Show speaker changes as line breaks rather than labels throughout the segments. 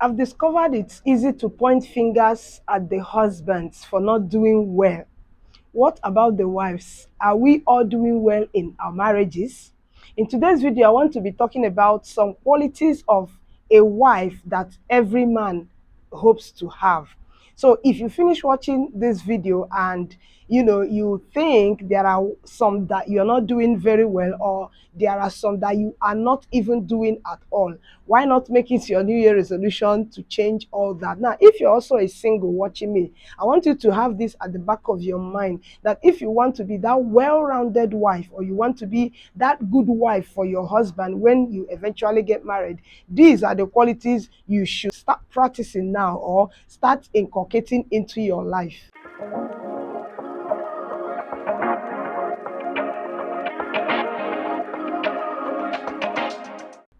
I've discovered it's easy to point fingers at the husbands for not doing well. What about the wives? Are we all doing well in our marriages? In today's video, I want to be talking about some qualities of a wife that every man hopes to have. So if you finish watching this video and you think there are some that you're not doing very well, or there are some that you are not even doing at all, why not make it your new year resolution to change all that? Now, if you're also a single watching me, I want you to have this at the back of your mind, that if you want to be that well-rounded wife, or you want to be that good wife for your husband when you eventually get married, these are the qualities you should start practicing now, or start inculcating into your life.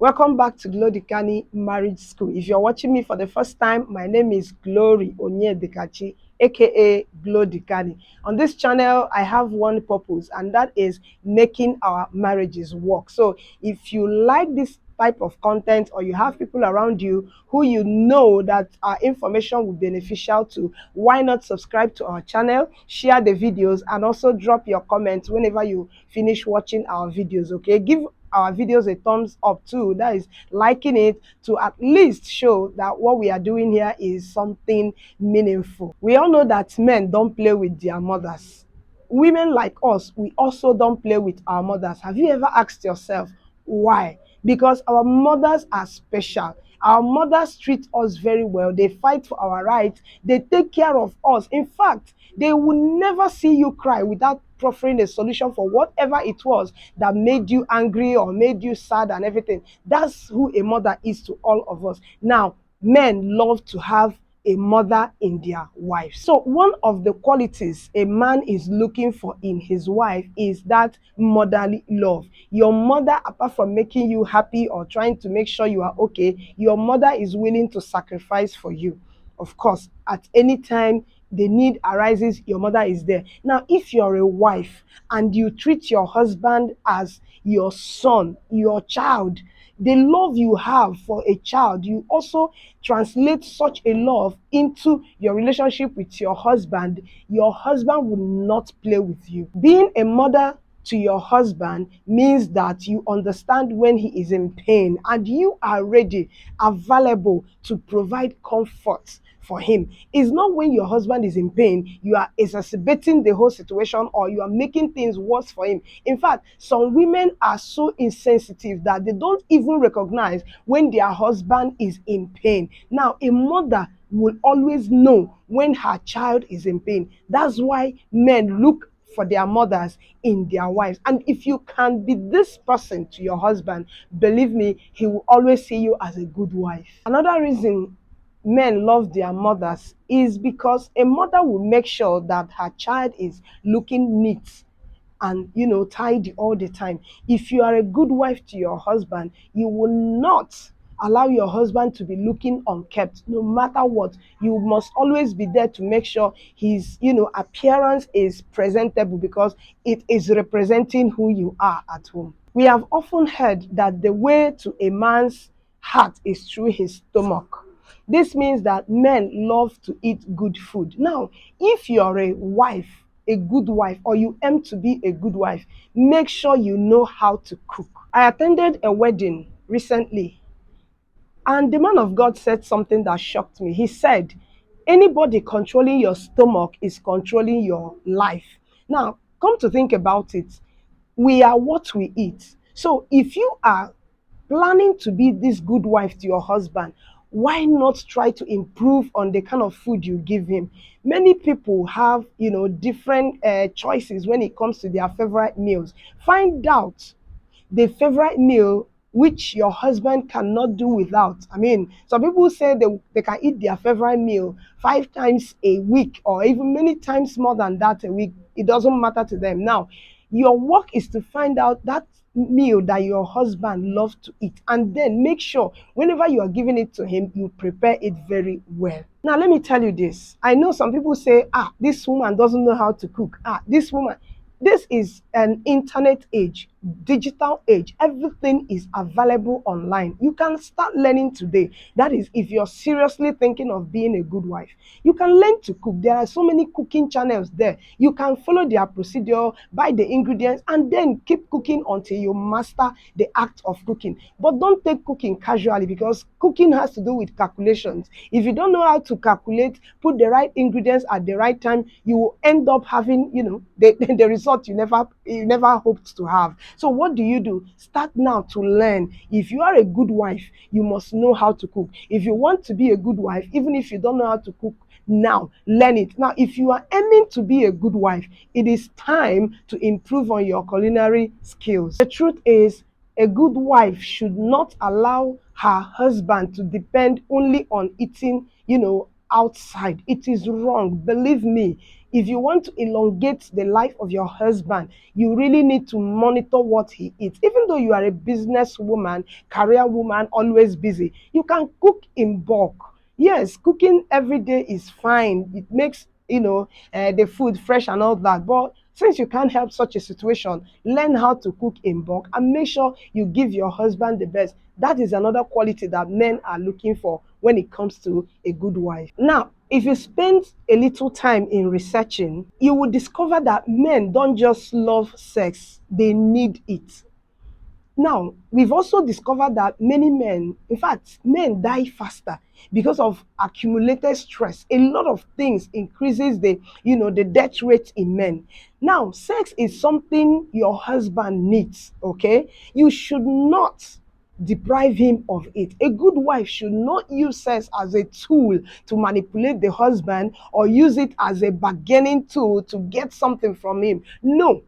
Welcome back to Glodikani Marriage School. If you're watching me for the first time, my name is Glory Onyedikachi, aka Glodikani. On this channel, I have one purpose, and that is making our marriages work. So if you like this type of content, or you have people around you who you know that our information will be beneficial to, why not subscribe to our channel, share the videos, and also drop your comments whenever you finish watching our videos. Okay, give our videos a thumbs up too, that is liking it, to at least show that what we are doing here is something meaningful. We all know that men don't play with their mothers. Women like us, we also don't play with our mothers. Have you ever asked yourself why? Because our mothers are special. Our mothers treat us very well. They fight for our rights. They take care of us. In fact, they will never see you cry without proffering a solution for whatever it was that made you angry or made you sad and everything. That's who a mother is to all of us. Now, men love to have a mother in their wife. So one of the qualities a man is looking for in his wife is that motherly love. Your mother, apart from making you happy or trying to make sure you are okay, your mother is willing to sacrifice for you. Of course, at any time the need arises, your mother is there. Now, if you're a wife and you treat your husband as your son, your child, the love you have for a child, you also translate such a love into your relationship with your husband will not play with you. Being a mother to your husband means that you understand when he is in pain, and you are ready, available to provide comfort for him. It's not when your husband is in pain, you are exacerbating the whole situation, or you are making things worse for him. In fact, some women are so insensitive that they don't even recognize when their husband is in pain. Now, a mother will always know when her child is in pain. That's why men look for their mothers in their wives. And if you can be this person to your husband, believe me, he will always see you as a good wife. Another reason men love their mothers is because a mother will make sure that her child is looking neat and tidy all the time. If you are a good wife to your husband, you will not allow your husband to be looking unkept. No matter what, you must always be there to make sure his appearance is presentable, because it is representing who you are at home. We have often heard that the way to a man's heart is through his stomach. This means that men love to eat good food. Now, if you're a wife, a good wife, or you aim to be a good wife, make sure you know how to cook. I attended a wedding recently, and the man of God said something that shocked me. He said, anybody controlling your stomach is controlling your life. Now, come to think about it, we are what we eat. So if you are planning to be this good wife to your husband, why not try to improve on the kind of food you give him? Many people have different choices when it comes to their favorite meals. Find out the favorite meal which your husband cannot do without. I mean, some people say they can eat their favorite meal 5 times a week, or even many times more than that a week. It doesn't matter to them. Now, your work is to find out that meal that your husband loves to eat, and then make sure whenever you are giving it to him, you prepare it very well. Now, let me tell you this. I know some people say, this woman doesn't know how to cook. This woman. This is an internet age. digital age, everything is available online. You can start learning today. That is, if you're seriously thinking of being a good wife, you can learn to cook. There are so many cooking channels there. You can follow their procedure, buy the ingredients, and then keep cooking until you master the act of cooking. But don't take cooking casually, because cooking has to do with calculations. If you don't know how to calculate, put the right ingredients at the right time, you will end up having, the result you never hoped to have. So what do you do? Start now to learn. If you are a good wife, you must know how to cook. If you want to be a good wife, even if you don't know how to cook now, learn it. Now, if you are aiming to be a good wife, it is time to improve on your culinary skills. The truth is, a good wife should not allow her husband to depend only on eating, outside. It is wrong. Believe me, if you want to elongate the life of your husband, you really need to monitor what he eats. Even though you are a businesswoman, career woman, always busy, you can cook in bulk. Yes, cooking every day is fine. It makes, the food fresh and all that. But since you can't help such a situation, learn how to cook in bulk and make sure you give your husband the best. That is another quality that men are looking for when it comes to a good wife. Now, if you spend a little time in researching, you will discover that men don't just love sex, they need it. Now, we've also discovered that many men, in fact, men die faster because of accumulated stress. A lot of things increases the death rate in men. Now, sex is something your husband needs, okay? You should not deprive him of it. A good wife should not use sex as a tool to manipulate the husband or use it as a bargaining tool to get something from him. No,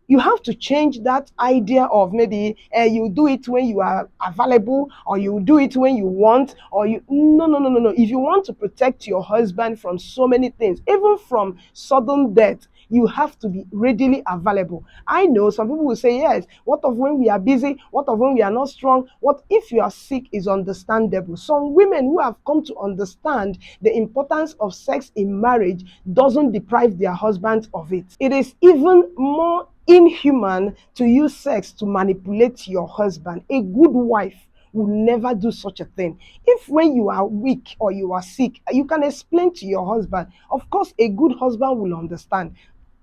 you have to change that idea of maybe you do it when you are available, or you do it when you want, or you no, no, no, no, no. If you want to protect your husband from so many things, even from sudden death, you have to be readily available. I know some people will say, yes, what of when we are busy? What of when we are not strong? What if you are sick is understandable. Some women who have come to understand the importance of sex in marriage doesn't deprive their husbands of it. It is even more inhuman to use sex to manipulate your husband. A good wife will never do such a thing. If when you are weak or you are sick, you can explain to your husband. Of course, a good husband will understand.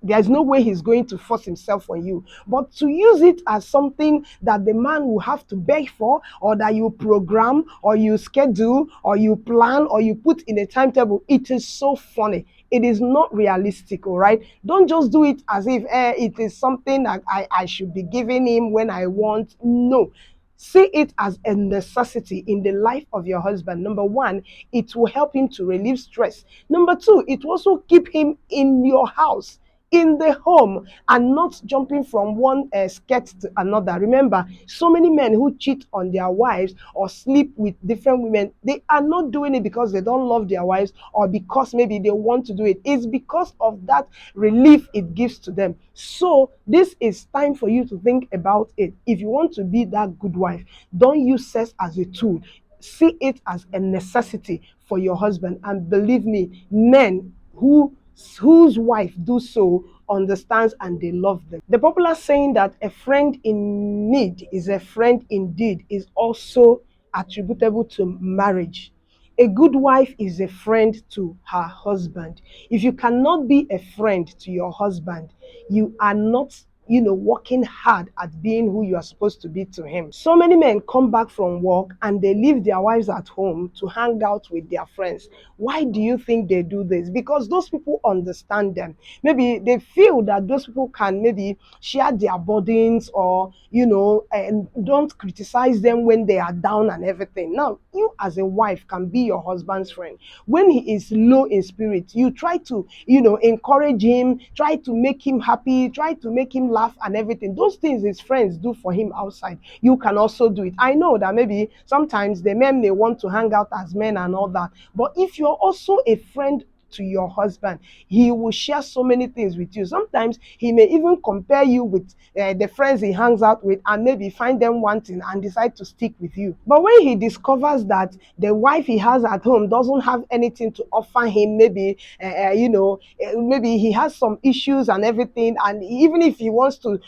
There's no way he's going to force himself on you. But to use it as something that the man will have to beg for, or that you program, or you schedule, or you plan, or you put in a timetable, it is so funny. It is not realistic, all right? Don't just do it as if it is something that I should be giving him when I want. No. See it as a necessity in the life of your husband. Number one, it will help him to relieve stress. Number two, it will also keep him in your house, in the home, and not jumping from one skirt to another. Remember, so many men who cheat on their wives or sleep with different women, they are not doing it because they don't love their wives or because maybe they want to do it. It's because of that relief it gives to them. So this is time for you to think about it. If you want to be that good wife, don't use sex as a tool. See it as a necessity for your husband. And believe me, men whose wife do so understands and they love them. The popular saying that a friend in need is a friend indeed is also attributable to marriage. A good wife is a friend to her husband. If you cannot be a friend to your husband, you are not working hard at being who you are supposed to be to him. So many men come back from work and they leave their wives at home to hang out with their friends. Why do you think they do this? Because those people understand them. Maybe they feel that those people can maybe share their burdens, or and don't criticize them when they are down and everything. Now, you as a wife can be your husband's friend. When he is low in spirit, you try to encourage him, try to make him happy, try to make him laugh and everything. Those things his friends do for him outside, you can also do it. I know that maybe sometimes the men may want to hang out as men and all that, but if you're also a friend to your husband, he will share so many things with you. Sometimes he may even compare you with the friends he hangs out with, and maybe find them wanting and decide to stick with you. But when he discovers that the wife he has at home doesn't have anything to offer him, maybe maybe he has some issues and everything, and even if he wants to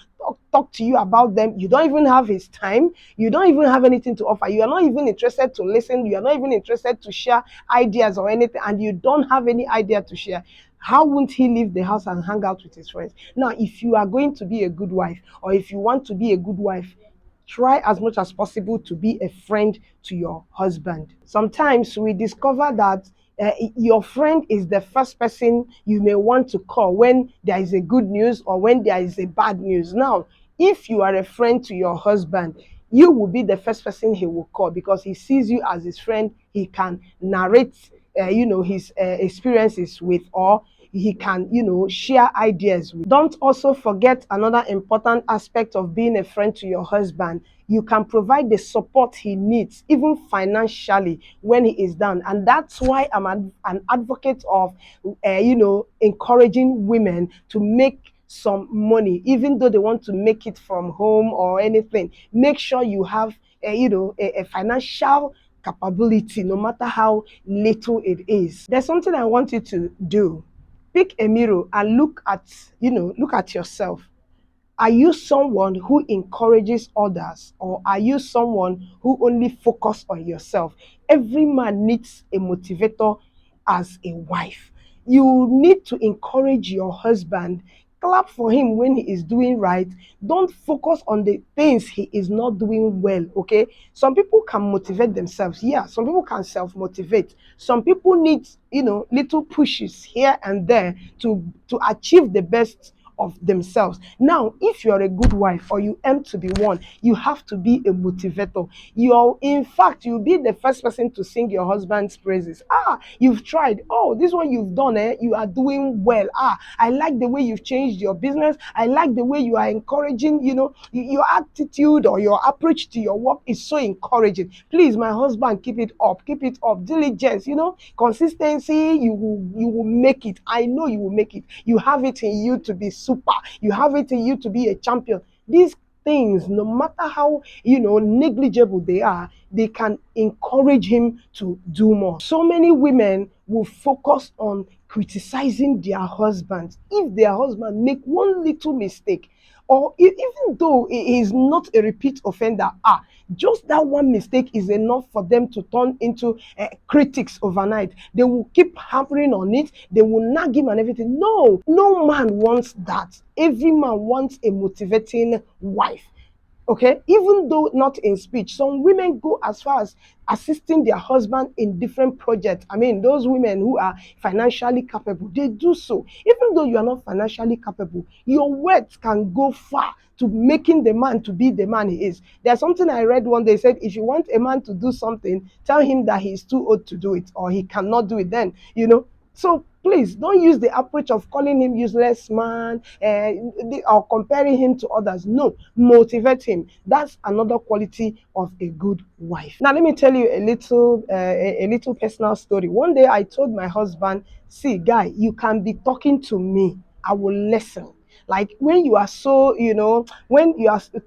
talk to you about them. You don't even have his time. You don't even have anything to offer. You are not even interested to listen. You are not even interested to share ideas or anything, and you don't have any idea to share. How won't he leave the house and hang out with his friends? Now, if you are going to be a good wife, or if you want to be a good wife, try as much as possible to be a friend to your husband. Sometimes we discover that your friend is the first person you may want to call when there is a good news or when there is a bad news. Now, if you are a friend to your husband, you will be the first person he will call because he sees you as his friend. He can narrate, his experiences with, or he can, share ideas with. Don't also forget another important aspect of being a friend to your husband. You can provide the support he needs, even financially, when he is down. And that's why I'm an advocate of, encouraging women to make some money, even though they want to make it from home or anything. Make sure you have, a financial capability, no matter how little it is. There's something I want you to do. Pick a mirror and look at yourself. Are you someone who encourages others, or are you someone who only focus on yourself? Every man needs a motivator as a wife. You need to encourage your husband. Clap for him when he is doing right. Don't focus on the things he is not doing well. Okay. Some people can motivate themselves. Yeah. Some people can self motivate. Some people need, little pushes here and there to achieve the best of themselves. Now, if you're a good wife or you aim to be one, you have to be a motivator. In fact, you'll be the first person to sing your husband's praises. You've tried. Oh, this one you've done, you are doing well. I like the way you've changed your business. I like the way you are encouraging, your attitude or your approach to your work is so encouraging. Please, my husband, keep it up. Keep it up. Diligence, consistency, you will make it. I know you will make it. You have it in you to be super. You have it in you to be a champion. These things, no matter how negligible they are, they can encourage him to do more. So many women will focus on criticizing their husbands if their husband make one little mistake, or even though he is not a repeat offender. Just that one mistake is enough for them to turn into critics overnight. They will keep hammering on it. They will nag him and everything. No man wants that. Every man wants a motivating wife. Okay, even though not in speech, some women go as far as assisting their husband in different projects. I mean, those women who are financially capable, they do so. Even though you are not financially capable, your words can go far to making the man to be the man he is. There's something I read one day, said if you want a man to do something, tell him that he's too old to do it or he cannot do it then. So please don't use the approach of calling him useless man, or comparing him to others. No, motivate him. That's another quality of a good wife. Now let me tell you a little personal story. One day I told my husband, "See, guy, you can be talking to me. I will listen. Like when you are so, when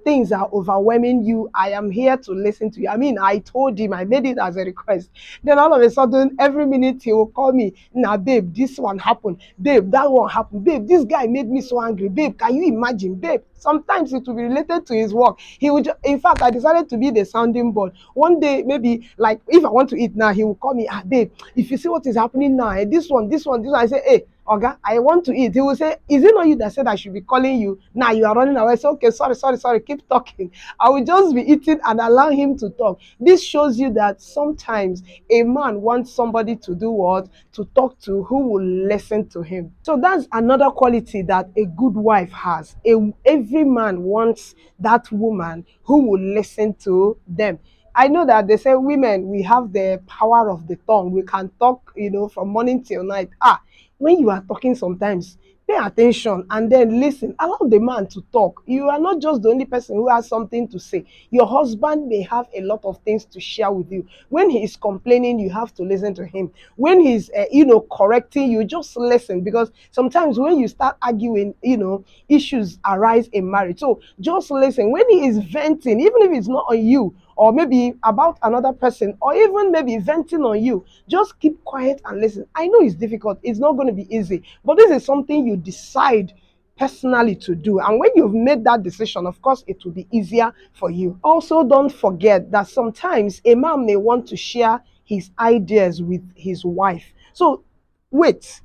things are overwhelming you, I am here to listen to you." I mean, I told him, I made it as a request. Then all of a sudden, every minute he will call me. "Nah, babe, this one happened. Babe, that one happened. Babe, this guy made me so angry. Babe, can you imagine? Babe." Sometimes it will be related to his work. In fact, I decided to be the sounding board. One day, maybe like if I want to eat now, he will call me. "Babe, if you see what is happening now, this one. I say, "Hey, Oga, I want to eat." He will say, "Is it not you that said I should be calling you? Now you are running away." I say, "Okay, sorry, keep talking." I will just be eating and allow him to talk. This shows you that sometimes a man wants somebody to do what? To talk to, who will listen to him. So that's another quality that a good wife has. Every man wants that woman who will listen to them. I know that they say women, we have the power of the tongue. We can talk, from morning till night. When you are talking sometimes, pay attention and then listen. Allow the man to talk. You are not just the only person who has something to say. Your husband may have a lot of things to share with you. When he is complaining, you have to listen to him. When he's, correcting you, just listen, because sometimes when you start arguing, issues arise in marriage. So just listen. When he is venting, even if it's not on you, or maybe about another person, or even maybe venting on you, just keep quiet and listen. I know it's difficult. It's not going to be easy, but this is something you decide personally to do. And when you've made that decision, of course, it will be easier for you. Also, don't forget that sometimes a man may want to share his ideas with his wife. So wait,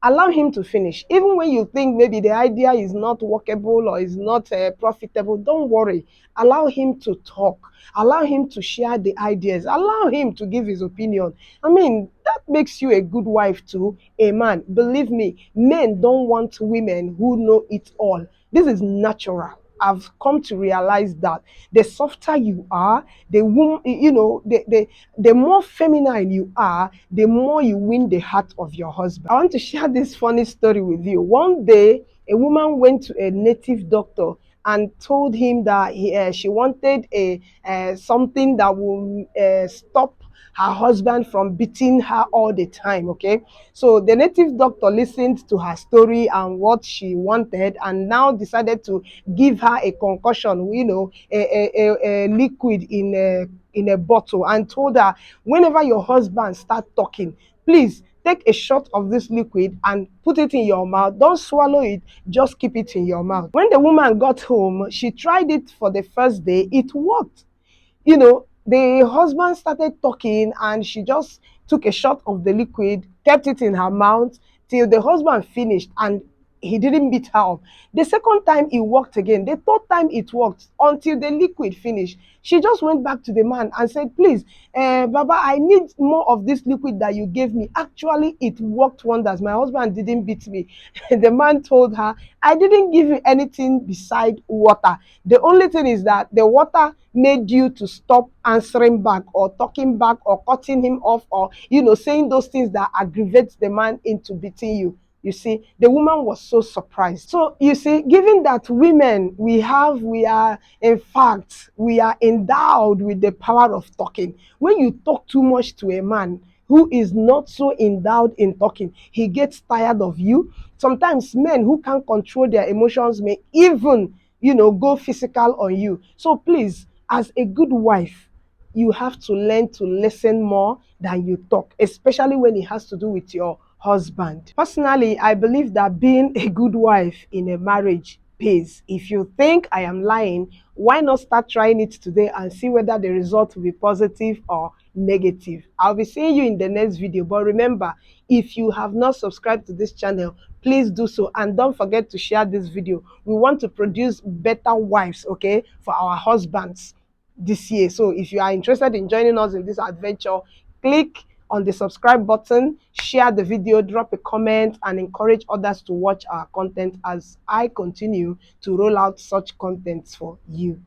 allow him to finish. Even when you think maybe the idea is not workable or is not profitable, don't worry. Allow him to talk. Allow him to share the ideas. Allow him to give his opinion. I mean, that makes you a good wife to a man. Believe me, men don't want women who know it all. This is natural. I've come to realize that the softer you are, the woman, the more feminine you are, the more you win the heart of your husband. I want to share this funny story with you. One day, a woman went to a native doctor and told him that she wanted a something that will stop her husband from beating her all the time. Okay, so the native doctor listened to her story and what she wanted, and now decided to give her a concussion, a liquid in a bottle, and told her, whenever your husband start talking, please take a shot of this liquid and put it in your mouth. Don't swallow it, just keep it in your mouth. When the woman got home, she tried it for the first day. It worked. The husband started talking and she just took a shot of the liquid, kept it in her mouth till the husband finished, and he didn't beat her up. The second time it worked again. The third time it worked until the liquid finished. She just went back to the man and said, please, Baba, I need more of this liquid that you gave me. Actually, it worked wonders. My husband didn't beat me. The man told her, I didn't give you anything beside water. The only thing is that the water made you to stop answering back or talking back or cutting him off, or saying those things that aggravate the man into beating you. You see, the woman was so surprised. So you see, given that women, we are endowed with the power of talking. When you talk too much to a man who is not so endowed in talking, he gets tired of you. Sometimes men who can't control their emotions may even go physical on you. So please, as a good wife, you have to learn to listen more than you talk, especially when it has to do with your husband. Personally, I believe that being a good wife in a marriage pays. If you think I am lying, why not start trying it today and see whether the result will be positive or negative? I'll be seeing you in the next video. But remember, if you have not subscribed to this channel, please do so, and don't forget to share this video. We want to produce better wives, okay, for our husbands this year. So if you are interested in joining us in this adventure, click on the subscribe button, share the video, drop a comment, and encourage others to watch our content as I continue to roll out such contents for you.